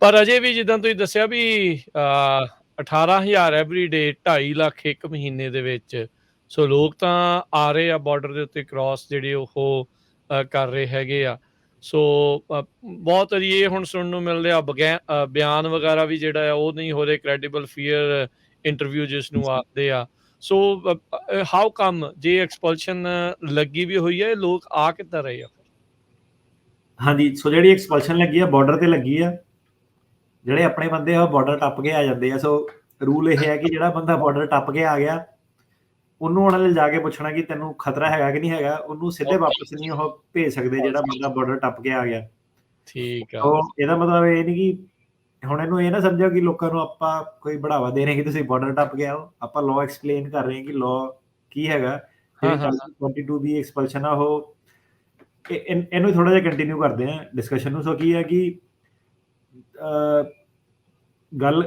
ਪਰ ਅਜੇ ਵੀ ਜਿੱਦਾਂ ਤੁਸੀਂ ਦੱਸਿਆ ਵੀ 18,000 ਐਵਰੀਡੇ 2.5 ਲੱਖ 1 ਮਹੀਨੇ ਦੇ ਵਿੱਚ। ਸੋ ਲੋਕ ਤਾਂ ਆ ਰਹੇ ਆ ਬਾਰਡਰ ਦੇ ਉੱਤੇ ਕ੍ਰਾਸ ਜਿਹੜੇ ਉਹ ਕਰ ਰਹੇ ਹੈਗੇ ਆ। ਸੋ ਬਹੁਤ ਵਾਰੀ ਇਹ ਹੁਣ ਸੁਣਨ ਨੂੰ ਮਿਲ ਰਿਹਾ ਬਿਆਨ ਵਗੈਰਾ ਵੀ ਜਿਹੜਾ ਆ ਉਹ ਨਹੀਂ ਹੋ ਰਹੇ ਕ੍ਰੈਡੀਬਲ ਫੀਅਰ ਇੰਟਰਵਿਊ ਜਿਸ ਨੂੰ ਆਖਦੇ ਆ। ਸੋ ਹਾਊ ਕਮ ਜੇ ਐਕਸਪਲਸ਼ਨ ਲੱਗੀ ਵੀ ਹੋਈ ਹੈ, ਲੋਕ ਆ ਕਿੱਦਾਂ ਰਹੇ ਆ? ਹਾਂਜੀ, ਸੋ ਜਿਹੜੀ ਐਕਸਪਲਸ਼ਨ ਲੱਗੀ ਆ ਬਾਰਡਰ ਤੇ ਲੱਗੀ ਆ। ਜਿਹੜੇ ਆਪਣੇ ਬੰਦੇ ਆ ਉਹ ਬਾਰਡਰ ਟੱਪ ਕੇ ਆ ਜਾਂਦੇ ਆ। ਸੋ ਰੂਲ ਇਹ ਹੈ ਕਿ ਜਿਹੜਾ ਬੰਦਾ ਬਾਰਡਰ ਟੱਪ ਕੇ ਆ ਗਿਆ, ਉਹਨੂੰ ਉਹਨਾਂ ਨੇ ਜਾ ਕੇ ਪੁੱਛਣਾ ਕਿ ਤੈਨੂੰ ਖਤਰਾ ਹੈਗਾ ਕਿ ਨਹੀਂ ਹੈਗਾ। ਉਹਨੂੰ ਸਿੱਧੇ ਵਾਪਸ ਨਹੀਂ ਉਹ ਭੇਜ ਸਕਦੇ ਜਿਹੜਾ ਬੰਦਾ ਬਾਰਡਰ ਟੱਪ ਕੇ ਆ ਗਿਆ। ਠੀਕ ਆ। ਸੋ ਇਹਦਾ ਮਤਲਬ ਇਹ ਨਹੀਂ ਕਿ ਹੁਣ ਇਹਨੂੰ ਇਹ ਨਾ ਸਮਝੋ ਕਿ ਲੋਕਾਂ ਨੂੰ ਆਪਾਂ ਕੋਈ ਬੜਾਵਾ ਦੇ ਰਹੇ ਕਿ ਤੁਸੀਂ ਬਾਰਡਰ ਟੱਪ ਕੇ ਆਓ। ਆਪਾਂ ਲਾਅ ਐਕਸਪਲੇਨ ਕਰ ਰਹੇ ਹਾਂ ਕਿ ਲਾਅ ਕੀ ਹੈਗਾ। ਜਿਹੜੀ 22 ਦੀ ਐਕਸਪਲਸ਼ਨ ਆ ਉਹ ਇਹਨੂੰ ਥੋੜਾ ਜਿਹਾ ਕੰਟੀਨਿਊ ਕਰਦੇ ਆ ਡਿਸਕਸ਼ਨ ਨੂੰ। ਸੋ ਕੀ ਹੈ ਕਿ ਗੱਲ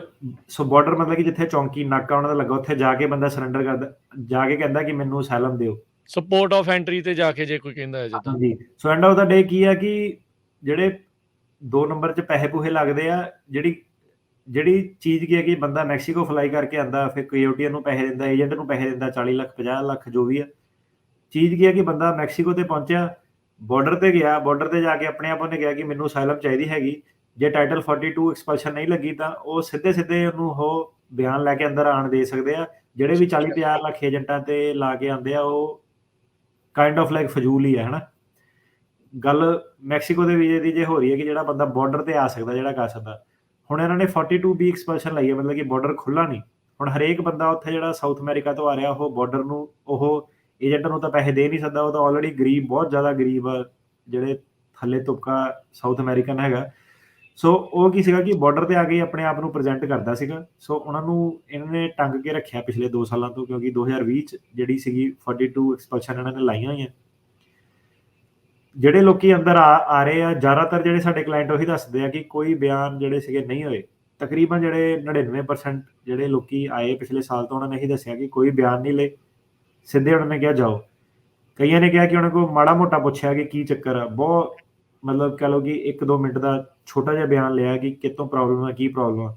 ਸੋ ਬਾਰਡਰ ਮਤਲਬ ਕਿ ਜਿੱਥੇ ਚੌਂਕੀ ਨਾਕਾ ਉਹਨਾਂ ਦਾ ਲੱਗਾ ਉੱਥੇ ਜਾ ਕੇ ਬੰਦਾ ਸਰੈਂਡਰ ਕਰਦਾ, ਜਾ ਕੇ ਕਹਿੰਦਾ ਕਿ ਮੈਨੂੰ ਅਸਾਈਲਮ ਦਿਓ। ਸਪੋਰਟ ਆਫ ਐਂਟਰੀ ਤੇ ਜਾ ਕੇ ਜੇ ਕੋਈ ਕਹਿੰਦਾ ਹੈ ਜਿੱਦਾਂ। ਹਾਂਜੀ, ਸੋ ਐਂਡ ਆਫ ਦਾ ਡੇ ਕੀ ਹੈ ਕਿ ਜਿਹੜੇ 2 ਨੰਬਰ 'ਚ ਪੈਸੇ ਪੂਹੇ ਲੱਗਦੇ ਆ, ਜਿਹੜੀ ਚੀਜ਼ ਕੀ ਹੈ ਕਿ ਬੰਦਾ ਮੈਕਸੀਕੋ ਫਲਾਈ ਕਰਕੇ ਆਉਂਦਾ, ਫਿਰ ਕੋਯੋਟੀਅਨ ਨੂੰ ਪੈਸੇ ਦਿੰਦਾ, ਏਜੰਟ ਨੂੰ ਪੈਸੇ ਦਿੰਦਾ 40 ਲੱਖ 50 ਲੱਖ ਜੋ ਵੀ ਆ। ਚੀਜ਼ ਕੀ ਹੈ ਕਿ ਬੰਦਾ ਮੈਕਸੀਕੋ ਤੇ ਪਹੁੰਚਿਆ, ਬਾਰਡਰ ਤੇ ਗਿਆ, ਬਾਰਡਰ ਤੇ ਜਾ ਕੇ ਆਪਣੇ ਆਪ ਉਹਨੇ ਕਿਹਾ ਕਿ ਮੈਨੂੰ ਅਸਾਈਲਮ ਚਾਹੀਦੀ ਹੈਗੀ। ਜੇ ਟਾਈਟਲ 42 ਐਕਸਪਲਸ਼ਨ ਨਹੀਂ ਲੱਗੀ ਤਾਂ ਉਹ ਸਿੱਧੇ ਉਹਨੂੰ ਉਹ ਬਿਆਨ ਲੈ ਕੇ ਅੰਦਰ ਆਣ ਦੇ ਸਕਦੇ ਆ। ਜਿਹੜੇ ਵੀ 40-50 ਲੱਖ ਏਜੰਟਾਂ ਤੇ ਲਾ ਕੇ ਆਉਂਦੇ ਆ ਉਹ ਕਾਈਂਡ ਆਫ ਲਾਈਕ ਫਜ਼ੂਲ ਹੀ ਹੈ ਹਨਾ। ਗੱਲ ਮੈਕਸੀਕੋ ਦੇ ਵੀਜ਼ੇ ਦੀ ਜੇ ਹੋ ਰਹੀ ਹੈ ਕਿ ਜਿਹੜਾ ਬੰਦਾ ਬਾਰਡਰ ਤੇ ਆ ਸਕਦਾ, ਜਿਹੜਾ ਕਰ ਸਕਦਾ। ਹੁਣ ਇਹਨਾਂ ਨੇ 42B ਐਕਸਪਲਸ਼ਨ ਲਾਈ ਹੈ, ਮਤਲਬ ਕਿ ਬਾਰਡਰ ਖੁੱਲਾ ਨਹੀਂ। ਹੁਣ ਹਰੇਕ ਬੰਦਾ ਉੱਥੇ ਜਿਹੜਾ ਸਾਊਥ ਅਮਰੀਕਾ ਤੋਂ ਆ ਰਿਹਾ ਉਹ ਬਾਰਡਰ ਨੂੰ ਉਹ ਏਜੰਟ ਨੂੰ ਤਾਂ ਪੈਸੇ ਦੇ ਨਹੀਂ ਸਕਦਾ। ਉਹ ਤਾਂ ਆਲਰੇਡੀ ਗਰੀਬ, ਬਹੁਤ ਜ਼ਿਆਦਾ ਗਰੀਬ ਆ, ਜਿਹੜੇ ਥੱਲੇ ਤੁਪਕਾ ਸਾਊਥ ਅਮਰੀਕਨ ਹੈਗਾ। ਸੋ ਉਹ ਕੀ ਸੀਗਾ ਕਿ ਬਾਰਡਰ ਤੇ ਆ ਕੇ ਆਪਣੇ ਆਪ ਨੂੰ ਪ੍ਰੈਜ਼ੈਂਟ ਕਰਦਾ ਸੀਗਾ। ਸੋ ਉਹਨਾਂ ਨੂੰ ਇਹਨਾਂ ਨੇ ਟੰਗ ਕੇ ਰੱਖਿਆ ਪਿਛਲੇ 2 ਸਾਲਾਂ ਤੋਂ, ਕਿਉਂਕਿ 2020 'ਚ ਜਿਹੜੀ ਸੀਗੀ 42 ਐਕਸਪਲਸ਼ਨ ਇਹਨਾਂ ਨੇ ਲਾਈਆਂ ਹੋਈਆਂ। ਜਿਹੜੇ ਲੋਕੀ ਅੰਦਰ ਆ ਰਹੇ ਆ, ਜ਼ਿਆਦਾਤਰ ਜਿਹੜੇ ਸਾਡੇ ਕਲਾਇੰਟ ਉਹੀ ਦੱਸਦੇ ਆ ਕਿ ਕੋਈ ਬਿਆਨ ਜਿਹੜੇ ਸੀਗੇ ਨਹੀਂ ਹੋਏ। ਤਕਰੀਬਨ ਜਿਹੜੇ 99% ਜਿਹੜੇ ਲੋਕੀ ਆਏ ਪਿਛਲੇ ਸਾਲ ਤੋਂ, ਉਹਨਾਂ ਨੇ ਇਹੀ ਦੱਸਿਆ ਕਿ ਕੋਈ ਬਿਆਨ ਨਹੀਂ ਲਏ, ਸਿੱਧੇ ਉਹਨਾਂ ਨੇ ਕਿਹਾ ਜਾਓ। ਕਈਆਂ ਨੇ ਕਿਹਾ ਕਿ ਉਹਨਾਂ ਕੋਲ ਮਾੜਾ ਮੋਟਾ ਪੁੱਛਿਆ ਕਿ ਕੀ ਚੱਕਰ ਆ, ਬਹੁਤ ਮਤਲਬ ਕਹਿ ਲਓ ਕਿ 1-2 ਮਿੰਟ ਦਾ ਛੋਟਾ ਜਿਹਾ ਬਿਆਨ ਲਿਆ ਕਿ ਕਿਤੋਂ ਪ੍ਰੋਬਲਮ ਆ, ਕੀ ਪ੍ਰੋਬਲਮ ਆ।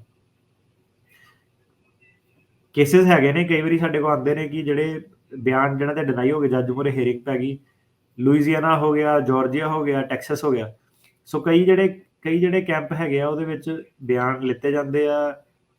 ਕੇਸਿਸ ਹੈਗੇ ਨੇ ਕਈ ਵਾਰੀ ਸਾਡੇ ਕੋਲ ਆਉਂਦੇ ਨੇ ਕਿ ਜਿਹੜੇ ਬਿਆਨ ਜਿਹਨਾਂ ਦੇ ਡਿਨਾਈ ਹੋ ਗਏ, ਜੱਜ ਮੂਹਰੇ ਹੀਅਰਿੰਗ ਪੈ ਗਈ। ਲੂਈਜ਼ੀਆਨਾ ਹੋ ਗਿਆ, ਜਾਰਜੀਆ ਹੋ ਗਿਆ, ਟੈਕਸਸ ਹੋ ਗਿਆ। ਸੋ ਕਈ ਜਿਹੜੇ ਕੈਂਪ ਹੈਗੇ ਆ ਉਹਦੇ ਵਿੱਚ ਬਿਆਨ ਲਿੱਤੇ ਜਾਂਦੇ ਆ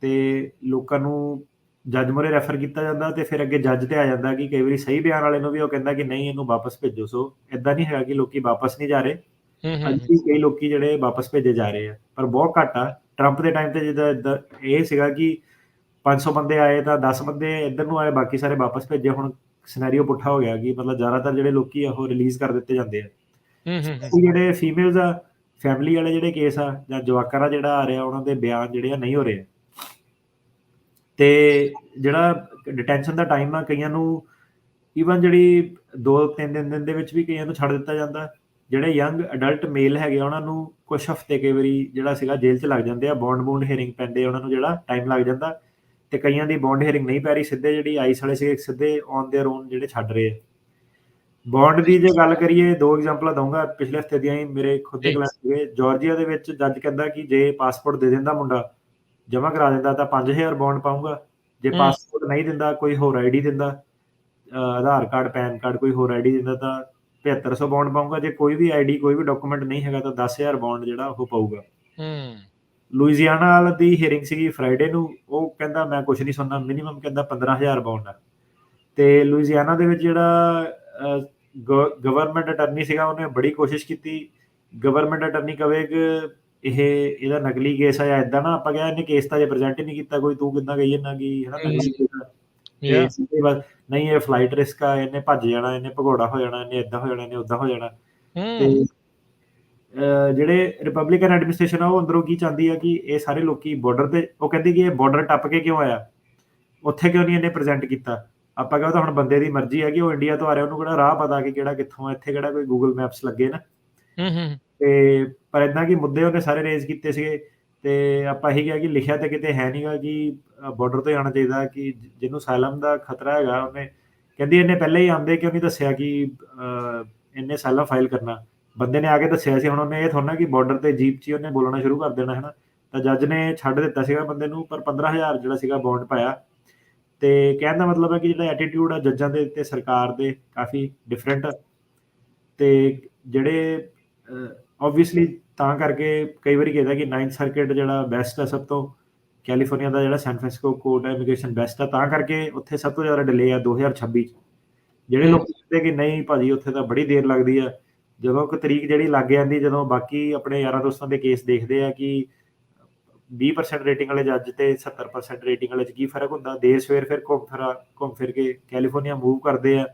ਤੇ ਲੋਕਾਂ ਨੂੰ ਜੱਜ ਮੂਹਰੇ ਰੈਫਰ ਕੀਤਾ ਜਾਂਦਾ ਤੇ ਫਿਰ ਅੱਗੇ ਜੱਜ ਤੇ ਆ ਜਾਂਦਾ ਕਿ ਕਈ ਵਾਰੀ ਸਹੀ ਬਿਆਨ ਵਾਲੇ ਨੂੰ ਵੀ ਉਹ ਕਹਿੰਦਾ ਕਿ ਨਹੀਂ, ਇਹਨੂੰ ਵਾਪਸ ਭੇਜੋ। ਸੋ ਏਦਾਂ ਨਹੀਂ ਹੈਗਾ ਕਿ ਲੋਕੀ ਵਾਪਸ ਨਹੀਂ ਜਾ ਰਹੇ। ਅੱਜ ਵੀ ਕਈ ਲੋਕੀ ਜਿਹੜੇ ਵਾਪਸ ਭੇਜੇ ਜਾ ਰਹੇ ਆ, ਪਰ ਬਹੁਤ ਘੱਟ ਆ। ਟਰੰਪ ਦੇ ਟਾਈਮ ਤੇ ਜਿੱਦਾਂ ਇਹ ਸੀਗਾ ਕਿ 500 ਬੰਦੇ ਆਏ ਤਾਂ 10 ਬੰਦੇ ਇੱਧਰ ਨੂੰ ਆਏ, ਬਾਕੀ ਸਾਰੇ ਵਾਪਸ ਭੇਜੇ। ਹੁਣ ਸਿਨੈਰੀਓ ਪੁੱਠਾ ਹੋ ਗਿਆ ਕਿ ਮਤਲਬ ਜ਼ਿਆਦਾਤਰ ਜਿਹੜੇ ਲੋਕੀ ਆ ਉਹ ਰਿਲੀਜ਼ ਕਰ ਦਿੱਤੇ ਜਾਂਦੇ ਆ। ਜਿਹੜੇ ਫੀਮੇਲਸ ਆ, ਫੈਮਿਲੀ ਵਾਲੇ ਜਿਹੜੇ ਕੇਸ ਆ ਜਾਂ ਜਵਾਕਾਂ ਦਾ ਜਿਹੜਾ ਆ ਰਿਹਾ, ਉਹਨਾਂ ਦੇ ਬਿਆਨ ਜਿਹੜੇ ਆ ਨਹੀਂ ਹੋ ਰਹੇ। ਤੇ ਜਿਹੜਾ ਡਿਟੈਂਸ਼ਨ ਦਾ ਟਾਈਮ ਆ, ਕਈਆਂ ਨੂੰ ਈਵਨ ਜਿਹੜੀ 2-3 ਦਿਨ ਦੇ ਵਿੱਚ ਵੀ ਕਈਆਂ ਨੂੰ ਛੱਡ ਦਿੱਤਾ ਜਾਂਦਾ। ਜਿਹੜੇ ਯੰਗ ਅਡਲਟ ਮੇਲ ਹੈਗੇ ਉਹਨਾਂ ਨੂੰ ਕੁਛ ਹਫ਼ਤੇ ਕਈ ਵਾਰੀ ਜਿਹੜਾ ਸੀਗਾ ਜੇਲ੍ਹ 'ਚ ਲੱਗ ਜਾਂਦੇ ਆ। ਬੌਂਡ ਹੀਅਰਿੰਗ ਪੈਂਦੇ ਉਹਨਾਂ ਨੂੰ, ਜਿਹੜਾ ਟਾਈਮ ਲੱਗ ਜਾਂਦਾ। ਤੇ ਕਈਆਂ ਦੀ ਬੌਂਡ ਹੀਅਰਿੰਗ ਨਹੀਂ ਪੈ ਰਹੀ, ਸਿੱਧੇ ਜਿਹੜੀ ਆਈਸ ਵਾਲੇ ਸੀਗੇ ਸਿੱਧੇ ਔਨ ਦੇਅਰ ਓਨ ਜਿਹੜੇ ਛੱਡ ਰਹੇ ਆ। ਬੌਂਡ ਦੀ ਜੇ ਗੱਲ ਕਰੀਏ, 2 ਐਗਜ਼ਾਮਪਲਾਂ ਦਊਂਗਾ ਪਿਛਲੇ ਹਫ਼ਤੇ ਦੀਆਂ ਹੀ। ਮੇਰੇ ਖੁਦ ਦੇ ਕਲਾਇੰਟ ਸੀਗੇ ਜਾਰਜੀਆ ਦੇ ਵਿੱਚ। ਜੱਜ ਕਹਿੰਦਾ ਕਿ ਜੇ ਪਾਸਪੋਰਟ ਦੇ ਦਿੰਦਾ ਮੁੰਡਾ, ਜਮ੍ਹਾਂ ਕਰਾ ਦਿੰਦਾ ਤਾਂ 5000 ਬੌਂਡ ਪਾਊਂਗਾ। ਜੇ ਪਾਸਪੋਰਟ ਨਹੀਂ ਦਿੰਦਾ, ਕੋਈ ਹੋਰ ਆਈਡੀ ਦਿੰਦਾ, ਆਧਾਰ ਕਾਰਡ, ਪੈਨ ਕਾਰਡ, ਕੋਈ ਹੋਰ ਆਈਡੀ ਦਿੰਦਾ ਤਾਂ 7500 ਬੌਂਡ ਪਾਊਂਗਾ। ਜੇ ਕੋਈ ਵੀ ਆਈਡੀ, ਕੋਈ ਵੀ ਡਾਕੂਮੈਂਟ ਨਹੀਂ ਹੈਗਾ ਤਾਂ 10000 ਬੌਂਡ ਜਿਹੜਾ ਉਹ ਪਊਗਾ। ਲੂਈਜ਼ੀਆਨਾ ਵਾਲ ਦੀ ਹੀਅਰਿੰਗ ਸੀਗੀ ਫਰਾਈਡੇ ਨੂੰ। ਉਹ ਕਹਿੰਦਾ ਮੈਂ ਕੁਛ ਨਹੀਂ ਸੁਣਨਾ, ਮਿਨੀਮਮ ਕਹਿੰਦਾ 15000 ਬੌਂਡ ਆ। ਤੇ ਲੂਈਜ਼ੀਆਨਾ ਦੇ ਵਿੱਚ ਜਿਹੜਾ ਗਵਰਨਮੈਂਟ ਅਟਰਨੀ ਸੀਗਾ, ਉਹਨੇ ਬੜੀ ਕੋਸ਼ਿਸ਼ ਕੀਤੀ। ਗਵਰਨਮੈਂਟ ਅਟਰਨੀ ਕਵੇ ਕਿ ਇਹਦਾ ਨਕਲੀ ਕੇਸ ਆ ਜਾਂ ਏਦਾਂ ਨਾ। ਆਪਾਂ ਕਿਹਾ ਇਹਨੇ ਕੇਸ ਤਾਂ ਜੇ ਪ੍ਰਜੈਂਟ ਹੀ ਨਹੀਂ ਕੀਤਾ ਕੋਈ, ਤੂੰ ਕਿੱਦਾਂ ਕਹੀ ਜਾਂਦਾ ਕਿ ਹਨਾ ਨਕਲੀ ਕੇਸ ਆ। ਤੇ ਬਸ ਨਹੀਂ, ਇਹ ਫਲਾਈਟ ਰਿਸਕ ਆ, ਇਹਨੇ ਭੱਜ ਜਾਣਾ, ਇਹਨੇ ਭਗੌੜਾ ਹੋ ਜਾਣਾ, ਇਹਨੇ ਏਦਾਂ ਹੋ ਜਾਣਾ, ਇਹਨੇ ਓਦਾਂ ਹੋ ਜਾਣਾ। ਤੇ ਜਿਹੜੇ ਰਿਪਬਲਿਕਨ ਐਡਮਿਨਿਸਟ੍ਰੇਸ਼ਨ ਆ ਉਹ ਅੰਦਰੋਂ ਕੀ ਚਾਹੁੰਦੀ ਆ ਕਿ ਇਹ ਸਾਰੇ ਲੋਕੀ ਬਾਰਡਰ ਤੇ, ਉਹ ਕਹਿੰਦੀ ਕਿ ਇਹ ਬਾਰਡਰ ਟੱਪ ਕੇ ਕਿਉਂ ਆਇਆ, ਉੱਥੇ ਕਿਉਂ ਨਹੀਂ ਇਹਨੇ ਪ੍ਰੈਜ਼ੈਂਟ ਕੀਤਾ। ਆਪਾਂ ਕਹਿੰਦਾ ਹੁਣ ਬੰਦੇ ਦੀ ਮਰਜ਼ੀ ਹੈ ਕਿ ਉਹ ਇੰਡੀਆ ਤੋਂ ਆ ਰਿਹਾ, ਉਹਨੂੰ ਕਿਹੜਾ ਰਾਹ ਪਤਾ ਕਿ ਕਿਹੜਾ ਕਿੱਥੋਂ ਆ। ਇੱਥੇ ਕਿਹੜਾ ਕੋਈ ਗੂਗਲ ਮੈਪਸ ਲੱਗੇ ਨਾ। ਤੇ ਪਰ ਏਦਾਂ ਕਿ ਮੁੱਦੇ ਉਹਨੇ ਸਾਰੇ ਰੇਜ਼ ਕੀਤੇ ਸੀਗੇ। ਤੇ ਆਪਾਂ ਇਹੀ ਕਿਹਾ ਕਿ ਲਿਖਿਆ ਤਾਂ ਕਿਤੇ ਹੈ ਨਹੀਂਗਾ ਕਿ ਬਾਰਡਰ ਤੋਂ ਆਉਣਾ ਚਾਹੀਦਾ, ਕਿ ਜਿਹਨੂੰ ਸਾਇਲਮ ਦਾ ਖਤਰਾ ਹੈਗਾ। ਉਹਨੇ ਕਹਿੰਦੀ ਇਹਨੇ ਪਹਿਲਾਂ ਹੀ ਆਉਂਦੇ ਕਿਉਂ ਨਹੀਂ ਦੱਸਿਆ ਕਿ ਇਹਨੇ ਸਾਇਲਮ ਫਾਈਲ ਕਰਨਾ। ਬੰਦੇ ਨੇ ਆ ਕੇ ਦੱਸਿਆ ਸੀ। ਹੁਣ ਉਹਨੇ ਇਹ ਥੋੜ੍ਹਾ ਕਿ ਬਾਰਡਰ ਤੇ ਜੀਪ 'ਚ ਹੀ ਉਹਨੇ ਬੋਲਣਾ ਸ਼ੁਰੂ ਕਰ ਦੇਣਾ ਹੈ ਨਾ। ਤਾਂ ਜੱਜ ਨੇ ਛੱਡ ਦਿੱਤਾ ਸੀਗਾ ਬੰਦੇ ਨੂੰ, ਪਰ 15,000 ਜਿਹੜਾ ਸੀਗਾ ਬੌਂਡ ਪਾਇਆ। ਤੇ ਕਹਿਣ ਦਾ ਮਤਲਬ ਹੈ ਕਿ ਜਿਹੜਾ ਐਟੀਟਿਊਡ ਆ ਜੱਜਾਂ ਦੇ ਤੇ ਸਰਕਾਰ ਦੇ ਕਾਫੀ ਡਿਫਰੈਂਟ ਆ। ਤੇ ਜਿਹੜੇ ਆਬਵੀਅਸਲੀ ਤਾਂ ਕਰਕੇ ਕਈ ਵਾਰੀ ਕਹਿੰਦਾ ਕਿ 9th ਸਰਕਿਟ ਜਿਹੜਾ ਬੈਸਟ ਆ ਸਭ ਤੋਂ, ਕੈਲੀਫੋਰਨੀਆ ਦਾ ਜਿਹੜਾ ਸੈਨ ਫ੍ਰਾਂਸਿਸਕੋ ਕੋਰਟ ਹੈ ਇਮੀਗ੍ਰੇਸ਼ਨ ਬੈਸਟ ਆ, ਤਾਂ ਕਰਕੇ ਉੱਥੇ ਸਭ ਤੋਂ ਜ਼ਿਆਦਾ ਡਿਲੇ ਆ 2026 ਚ। ਜਿਹੜੇ ਹੂੰ। ਲੋਕ ਕਹਿੰਦੇ ਕਿ ਨਹੀਂ ਭਾਜੀ ਉੱਥੇ ਤਾਂ ਬੜੀ ਦੇਰ ਲੱਗਦੀ ਆ, ਜਦੋਂ ਇੱਕ ਤਰੀਕ ਜਿਹੜੀ ਲੱਗ ਜਾਂਦੀ, ਜਦੋਂ ਬਾਕੀ ਆਪਣੇ ਯਾਰਾਂ ਦੋਸਤਾਂ ਦੇ ਕੇਸ ਦੇਖਦੇ ਆ ਕਿ 20% ਰੇਟਿੰਗ ਵਾਲੇ ਜੱਜ ਤੇ 70% ਰੇਟਿੰਗ ਵਾਲੇ ਚ ਕੀ ਫਰਕ ਹੁੰਦਾ, ਦੇਰ ਸਵੇਰ ਫਿਰ ਘੁੰਮ ਫਿਰ ਕੇ ਕੈਲੀਫੋਰਨੀਆ ਮੂਵ ਕਰਦੇ ਆ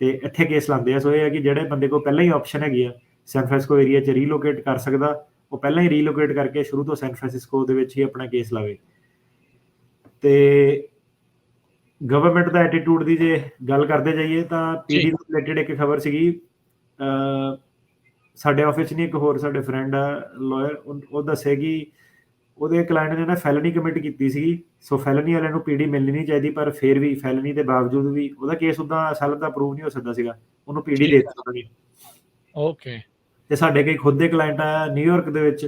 ਤੇ ਇੱਥੇ ਕੇਸ ਲਾਉਂਦੇ ਆ। ਸੋ ਇਹ ਹੈ ਕਿ ਜਿਹੜੇ ਬੰਦੇ ਕੋਲ ਪਹਿਲਾਂ ਹੀ ਆਪਸ਼ਨ ਹੈਗੀ ਆ ਸੈਨ ਫ੍ਰਾਂਸਿਸਕੋ ਏਰੀਆ 'ਚ ਰੀਲੋਕੇਟ ਕਰ ਸਕਦਾ, ਉਹ ਪਹਿਲਾਂ ਹੀ ਰੀਲੋਕੇਟ ਕਰਕੇ ਸ਼ੁਰੂ ਤੋਂ ਸੈਨ ਫ੍ਰਾਂਸਿਸਕੋ ਦੇ ਵਿੱਚ ਹੀ ਆਪਣਾ ਕੇਸ ਲਾਵੇ। ਤੇ ਗਵਰਨਮੈਂਟ ਦਾ ਐਟੀਟਿਊਡ ਦੀ ਜੇ ਗੱਲ ਕਰਦੇ ਜਾਈਏ ਤਾਂ ਪੀਡੀ ਨਾਲ ਰਿਲੇਟਡ ਇੱਕ ਖਬਰ ਸੀਗੀ। ਸਾਡੇ ਆਫਿਸ 'ਚ ਨਹੀਂ, ਇੱਕ ਹੋਰ ਸਾਡੇ ਫਰੈਂਡ ਆ ਲਾਇਰ, ਉਹ ਦੱਸੇ ਕਿ ਉਹਦੇ ਕਲਾਇੰਟ ਨੇ ਨਾ ਫੈਲਨੀ ਕਮਿਟ ਕੀਤੀ ਸੀਗੀ। ਸੋ ਫੈਲਨੀ ਵਾਲਿਆਂ ਨੂੰ ਪੀਡੀ ਮਿਲਣੀ ਨਹੀਂ ਚਾਹੀਦੀ, ਪਰ ਫਿਰ ਵੀ ਫੈਲਨੀ ਦੇ ਬਾਵਜੂਦ ਵੀ ਉਹਦਾ ਕੇਸ ਉੱਦਾਂ ਅਸਲ ਦਾ ਪ੍ਰੂਵ ਨਹੀਂ ਹੋ ਸਕਦਾ ਸੀਗਾ, ਉਹਨੂੰ ਪੀਡੀ ਦੇ ਦਿੱਤੀ ਉਹਨਾਂ ਨੇ। ਓਕੇ। ਤੇ ਸਾਡੇ ਕਈ ਖੁਦ ਦੇ ਕਲਾਇੰਟ ਆ ਨਿਊਯਾਰਕ ਦੇ ਵਿੱਚ,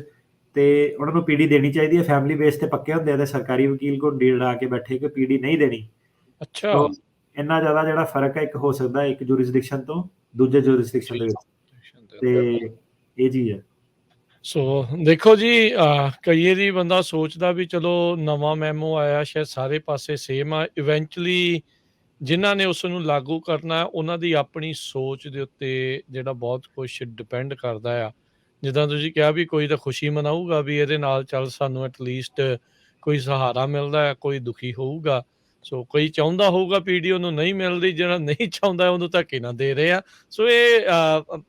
ਤੇ ਉਹਨਾਂ ਨੂੰ ਪੀਡੀ ਦੇਣੀ ਚਾਹੀਦੀ ਹੈ, ਫੈਮਿਲੀ ਬੇਸ ਤੇ ਪੱਕੇ ਹੁੰਦੇ ਆ ਤੇ ਸਰਕਾਰੀ ਵਕੀਲ ਕੋਲ ਡੀਲ ਲਾ ਕੇ ਬੈਠੇ ਕਿ ਪੀਡੀ ਨਹੀਂ ਦੇਣੀ। ਅੱਛਾ। ਸੋ ਇੰਨਾ ਜ਼ਿਆਦਾ ਜਿਹੜਾ ਫਰਕ ਹੈ ਇੱਕ ਹੋ ਸਕਦਾ ਇੱਕ ਜੁਰਿਸਡਿਕਸ਼ਨ ਤੋਂ ਦੂਜੇ ਜੁਰਿਸਡਿਕਸ਼ਨ ਦੇ ਵਿੱਚ, ਤੇ ਇਹ ਚੀਜ਼ ਹੈ। ਸੋ ਦੇਖੋ ਜੀ, ਕਈ ਵਾਰੀ ਬੰਦਾ ਸੋਚਦਾ ਵੀ ਚਲੋ ਨਵਾਂ ਮੈਮੋ ਆਇਆ, ਸ਼ਾਇਦ ਸਾਰੇ ਪਾਸੇ ਸੇਮ ਆ। ਇਵੈਂਚੁਅਲੀ ਜਿਨ੍ਹਾਂ ਨੇ ਉਸ ਨੂੰ ਲਾਗੂ ਕਰਨਾ ਹੈ, ਉਹਨਾਂ ਦੀ ਆਪਣੀ ਸੋਚ ਦੇ ਉੱਤੇ ਜਿਹੜਾ ਬਹੁਤ ਕੁਛ ਡਿਪੈਂਡ ਕਰਦਾ ਆ। ਜਿੱਦਾਂ ਤੁਸੀਂ ਕਿਹਾ ਵੀ ਕੋਈ ਤਾਂ ਖੁਸ਼ੀ ਮਨਾਊਗਾ ਵੀ ਇਹਦੇ ਨਾਲ ਚੱਲ ਸਾਨੂੰ ਐਟਲੀਸਟ ਕੋਈ ਸਹਾਰਾ ਮਿਲਦਾ ਹੈ, ਕੋਈ ਦੁਖੀ ਹੋਊਗਾ। ਸੋ ਕੋਈ ਚਾਹੁੰਦਾ ਹੋਊਗਾ ਪੀਡੀ, ਉਹਨੂੰ ਨਹੀਂ ਮਿਲਦੀ, ਜਿਹੜਾ ਨਹੀਂ ਚਾਹੁੰਦਾ ਉਹਨੂੰ ਧੱਕੇ ਨਾਲ ਦੇ ਰਹੇ ਆ। ਸੋ ਇਹ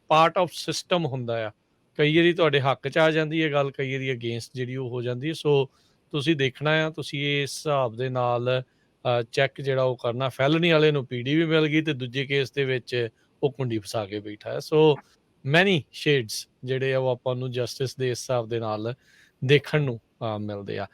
ਪਾਰਟ ਆਫ ਸਿਸਟਮ ਹੁੰਦਾ ਆ। ਕਈ ਵਾਰੀ ਤੁਹਾਡੇ ਹੱਕ 'ਚ ਆ ਜਾਂਦੀ ਹੈ ਗੱਲ, ਕਈ ਵਾਰੀ ਅਗੇਂਸਟ ਜਿਹੜੀ ਉਹ ਹੋ ਜਾਂਦੀ ਹੈ। ਸੋ ਤੁਸੀਂ ਦੇਖਣਾ ਆ, ਤੁਸੀਂ ਇਸ ਹਿਸਾਬ ਦੇ ਨਾਲ ਚੈੱਕ ਜਿਹੜਾ ਉਹ ਕਰਨਾ। ਫੈਲਨੀ ਵਾਲੇ ਨੂੰ ਪੀਡੀ ਵੀ ਮਿਲ ਗਈ ਤੇ ਦੂਜੇ ਕੇਸ ਦੇ ਵਿੱਚ ਉਹ ਕੁੰਡੀ ਫਸਾ ਕੇ ਬੈਠਾ ਹੈ। ਸੋ ਮੈਨੀ ਸ਼ੇਡਸ ਜਿਹੜੇ ਆ ਉਹ ਆਪਾਂ ਨੂੰ ਜਸਟਿਸ ਦੇ ਹਿਸਾਬ ਦੇ ਨਾਲ ਦੇਖਣ ਨੂੰ ਮਿਲਦੇ ਆ।